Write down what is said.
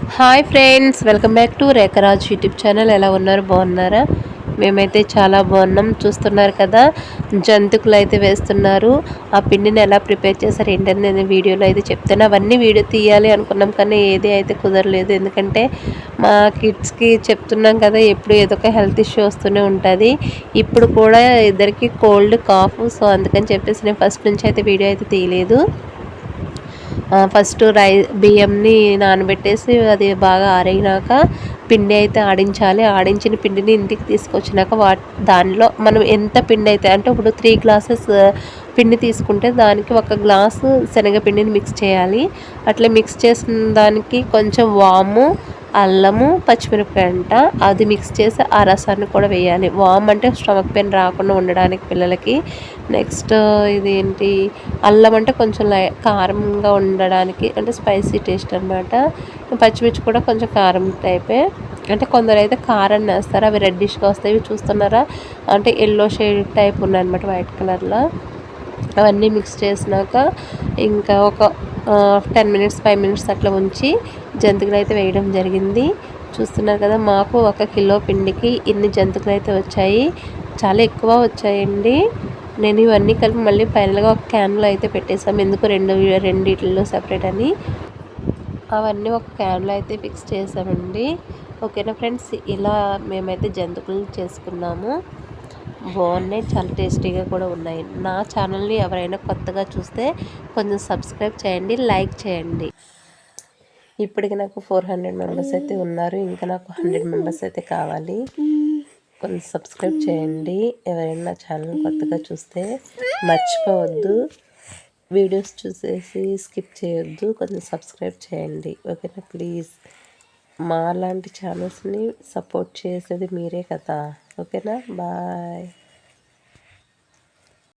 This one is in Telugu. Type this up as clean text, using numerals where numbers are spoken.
Hi friends, welcome back to Rekharaj YouTube channel. ఎలా ఉన్నారు? బాగున్నారా? మేమైతే చాలా బాగున్నాం. చూస్తున్నారు కదా, జంతుకులు అయితే వేస్తున్నారు. ఆ పిండిని ఎలా ప్రిపేర్ చేశారు ఏంటని నేను వీడియోలో అయితే చెప్తాను. అవన్నీ వీడియో తీయాలి అనుకున్నాం కానీ ఏది అయితే కుదరలేదు. ఎందుకంటే మా కిడ్స్కి చెప్తున్నాం కదా, ఎప్పుడు ఏదో ఒక హెల్త్ ఇష్యూ వస్తూనే ఉంటుంది. ఇప్పుడు కూడా ఇద్దరికి కోల్డ్, కాఫ్. సో అందుకని చెప్పేసి నేను ఫస్ట్ నుంచి అయితే వీడియో అయితే తీయలేదు. ఫస్ట్ బియ్యంని నానబెట్టేసి అది బాగా ఆరినాక పిండి అయితే ఆడించాలి. ఆడించిన పిండిని ఇంటికి తీసుకొచ్చినాక దానిలో మనం ఎంత పిండి అయితే, అంటే ఇప్పుడు 3 గ్లాసెస్ పిండి తీసుకుంటే దానికి 1 గ్లాసు శనగపిండిని మిక్స్ చేయాలి. అట్లా మిక్స్ చేసిన దానికి కొంచెం వాము, అల్లము, పచ్చిమిరపకాయ అంట అది మిక్స్ చేసి ఆ రసాన్ని కూడా వేయాలి. వామ్ అంటే స్టమక్ పెయిన్ రాకుండా ఉండడానికి పిల్లలకి. నెక్స్ట్ ఇదేంటి, అల్లం అంటే కొంచెం కారంగా ఉండడానికి, అంటే స్పైసీ టేస్ట్ అనమాట. పచ్చిమిర్చి కూడా కొంచెం కారం టైపే. అంటే కొందరు అయితే కారాన్ని వేస్తారు, అవి రెడ్డిష్గా వస్తాయి. ఇవి చూస్తున్నారా, అంటే ఎల్లో షేడ్ టైప్ ఉన్నాయన్నమాట, వైట్ కలర్లో. అవన్నీ మిక్స్ చేసినాక ఇంకా ఒక 10 మినిట్స్ 5 మినిట్స్ అట్లా ఉంచి జంతికలు అయితే వేయడం జరిగింది. చూస్తున్నారు కదా, మాకు 1 కిలో పిండికి ఇన్ని జంతికలు అయితే వచ్చాయి. చాలా ఎక్కువ వచ్చాయండి. నేను ఇవన్నీ కలిపి మళ్ళీ ఫైనల్గా ఒక క్యాన్లో అయితే పెట్టేసాము. ఎందుకు రెండిట్లో సెపరేట్ అని అవన్నీ ఒక క్యాన్లో అయితే ఫిక్స్ చేసామండి. ఓకేనా ఫ్రెండ్స్, ఇలా మేమైతే జంతికలు చేసుకున్నాము. బాగున్నాయి, చాలా టేస్టీగా కూడా ఉన్నాయి. నా ఛానల్ని ఎవరైనా కొత్తగా చూస్తే కొంచెం సబ్స్క్రైబ్ చేయండి, లైక్ చేయండి. ఇప్పటికి నాకు 400 మెంబర్స్ అయితే ఉన్నారు. ఇంకా నాకు 100 మెంబర్స్ అయితే కావాలి. కొంచెం సబ్స్క్రైబ్ చేయండి. ఎవరైనా నా ఛానల్ కొత్తగా చూస్తే మర్చిపోవద్దు, వీడియోస్ చూసేసి స్కిప్ చేయొద్దు, కొంచెం సబ్స్క్రైబ్ చేయండి. ఓకేనా ప్లీజ్. మా లాంటి ఛానల్స్ని సపోర్ట్ చేసేది మీరే కదా. ఓకేనా, బాయ్.